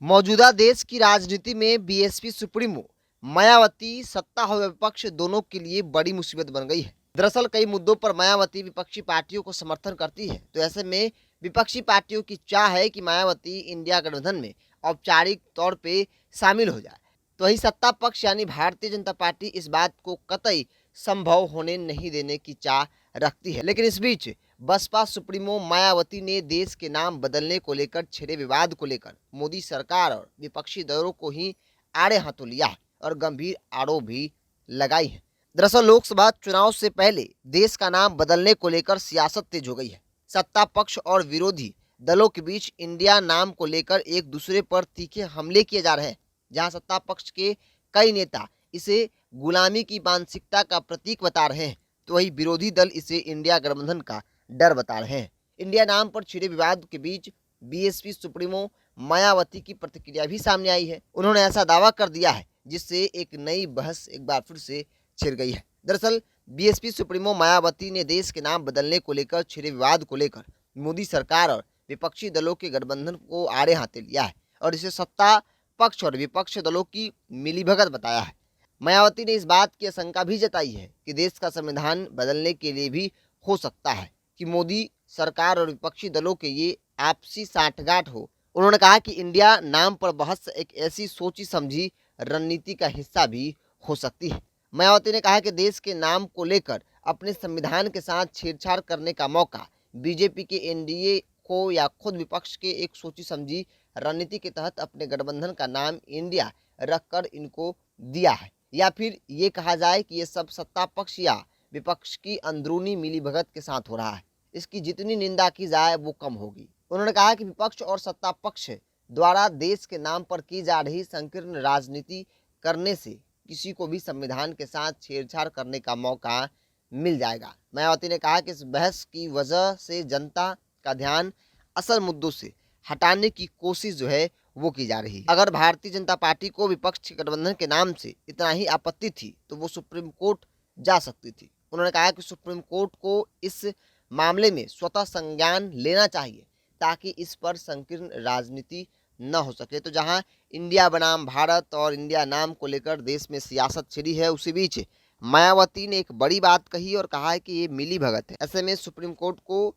मौजूदा देश की राजनीति में बीएसपी सुप्रीमो मायावती सत्ता और विपक्ष दोनों के लिए बड़ी मुसीबत बन गई है। दरअसल कई मुद्दों पर मायावती विपक्षी पार्टियों को समर्थन करती है, तो ऐसे में विपक्षी पार्टियों की चाह है कि मायावती इंडिया गठबंधन में औपचारिक तौर पे शामिल हो जाए। तो वही सत्ता पक्ष यानी भारतीय जनता पार्टी इस बात को कतई संभव होने नहीं देने की चाह रखती है। लेकिन इस बीच बसपा सुप्रीमो मायावती ने देश के नाम बदलने को लेकर छिड़े विवाद को लेकर मोदी सरकार और विपक्षी दलों को ही आड़े हाथों लिया है और गंभीर आरोप भी लगाई है। दरअसल लोकसभा चुनाव से पहले देश का नाम बदलने को लेकर सियासत तेज हो गई है। सत्ता पक्ष और विरोधी दलों के बीच इंडिया नाम को लेकर एक दूसरे पर तीखे हमले किए जा रहे हैं। जहां सत्ता पक्ष के कई नेता इसे गुलामी की मानसिकता का प्रतीक बता रहे हैं, तो वही विरोधी दल इसे इंडिया गठबंधन का डर बता रहे हैं। इंडिया नाम पर छिड़े विवाद के बीच बीएसपी सुप्रीमो मायावती की प्रतिक्रिया भी सामने आई है। उन्होंने ऐसा दावा कर दिया है जिससे एक नई बहस एक बार फिर से छिड़ गई है। दरअसल बीएसपी सुप्रीमो मायावती ने देश के नाम बदलने को लेकर छिड़े विवाद को लेकर मोदी सरकार और विपक्षी दलों के गठबंधन को आड़े हाथे लिया है और इसे सत्ता पक्ष और विपक्ष दलों की मिलीभगत बताया है। मायावती ने इस बात की आशंका भी जताई है कि देश का संविधान बदलने के लिए भी हो सकता है कि मोदी सरकार और विपक्षी दलों के ये आपसी साठगांठ हो। उन्होंने कहा कि इंडिया नाम पर बहस एक ऐसी सोची समझी रणनीति का हिस्सा भी हो सकती है। मायावती ने कहा कि देश के नाम को लेकर अपने संविधान के साथ छेड़छाड़ करने का मौका बीजेपी के एनडीए को या खुद विपक्ष के एक सोची समझी रणनीति के तहत अपने गठबंधन का नाम इंडिया रखकर इनको दिया है, या फिर ये कहा जाए कि ये सब सत्ता पक्ष या विपक्ष की अंदरूनी मिलीभगत के साथ हो रहा है। इसकी जितनी निंदा की जाए वो कम होगी। उन्होंने कहा कि विपक्ष और सत्ता पक्ष द्वारा देश के नाम पर की जा रही संकीर्ण राजनीति करने से किसी को भी संविधान के साथ छेड़छाड़ करने का मौका मिल जाएगा। मायावती ने कहा कि इस बहस की वजह से जनता का ध्यान असल मुद्दों से हटाने की कोशिश जो है वो की जा रही है। अगर भारतीय जनता पार्टी को विपक्ष गठबंधन के नाम से इतना ही आपत्ति थी तो वो सुप्रीम कोर्ट जा सकती थी। उन्होंने कहा कि सुप्रीम कोर्ट को इस मामले में स्वतः संज्ञान लेना चाहिए ताकि इस पर संकीर्ण राजनीति न हो सके। तो जहां इंडिया बनाम भारत और इंडिया नाम को लेकर देश में सियासत छिड़ी है, उसी बीच मायावती ने एक बड़ी बात कही और कहा है कि ये मिली भगत है। ऐसे में सुप्रीम कोर्ट को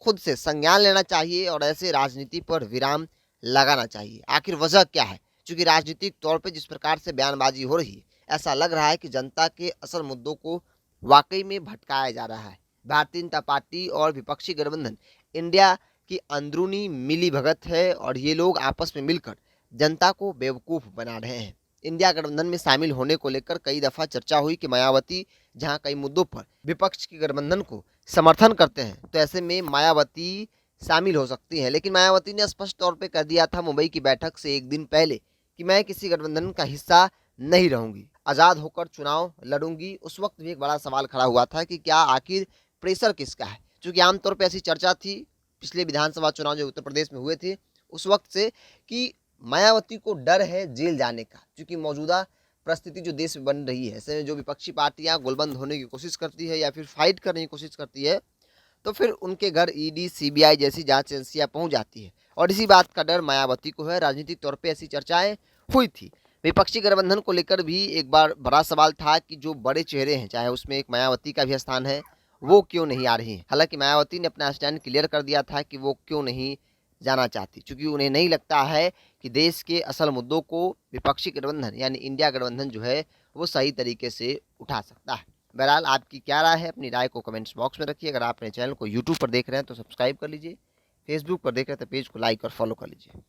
खुद से संज्ञान लेना चाहिए और ऐसे राजनीति पर विराम लगाना चाहिए। आखिर वजह क्या है? क्योंकि राजनीतिक तौर पे जिस प्रकार से बयानबाजी हो रही है, ऐसा लग रहा है कि जनता के असल मुद्दों को वाकई में भटकाया जा रहा है। भारतीय जनता पार्टी और विपक्षी गठबंधन इंडिया की अंदरूनी मिली भगत है और ये लोग आपस में मिलकर जनता को बेवकूफ़ बना रहे हैं। इंडिया गठबंधन में शामिल होने को लेकर कई दफ़ा चर्चा हुई कि मायावती जहां कई मुद्दों पर विपक्ष की गठबंधन को समर्थन करते हैं, तो ऐसे में मायावती शामिल हो सकती हैं। लेकिन मायावती ने स्पष्ट तौर पे कर दिया था मुंबई की बैठक से एक दिन पहले कि मैं किसी गठबंधन का हिस्सा नहीं रहूंगी, आज़ाद होकर चुनाव लड़ूंगी। उस वक्त भी एक बड़ा सवाल खड़ा हुआ था कि क्या आखिर प्रेशर किसका है, क्योंकि आमतौर पर ऐसी चर्चा थी पिछले विधानसभा चुनाव जो उत्तर प्रदेश में हुए थे उस वक्त से कि मायावती को डर है जेल जाने का, क्योंकि मौजूदा परिस्थिति जो देश में बन रही है, ऐसे में जो विपक्षी पार्टियां गोलबंद होने की कोशिश करती है या फिर फाइट करने की कोशिश करती है, तो फिर उनके घर ईडी सीबीआई जैसी जांच एजेंसियां पहुंच जाती है और इसी बात का डर मायावती को है। राजनीतिक तौर पे ऐसी चर्चाएं हुई थी। विपक्षी गठबंधन को लेकर भी एक बार बड़ा सवाल था कि जो बड़े चेहरे हैं, चाहे उसमें एक मायावती का भी स्थान है, वो क्यों नहीं आ रही हैं। हालांकि मायावती ने अपना स्टैंड क्लियर कर दिया था कि वो क्यों नहीं जाना चाहती, क्योंकि उन्हें नहीं लगता है कि देश के असल मुद्दों को विपक्षी गठबंधन यानी इंडिया गठबंधन जो है वो सही तरीके से उठा सकता है। बहरहाल आपकी क्या राय है, अपनी राय को कमेंट्स बॉक्स में रखिए। अगर आप अपने चैनल को यूट्यूब पर देख रहे हैं तो सब्सक्राइब कर लीजिए, फेसबुक पर देख रहे हैं तो पेज को लाइक और फॉलो कर लीजिए।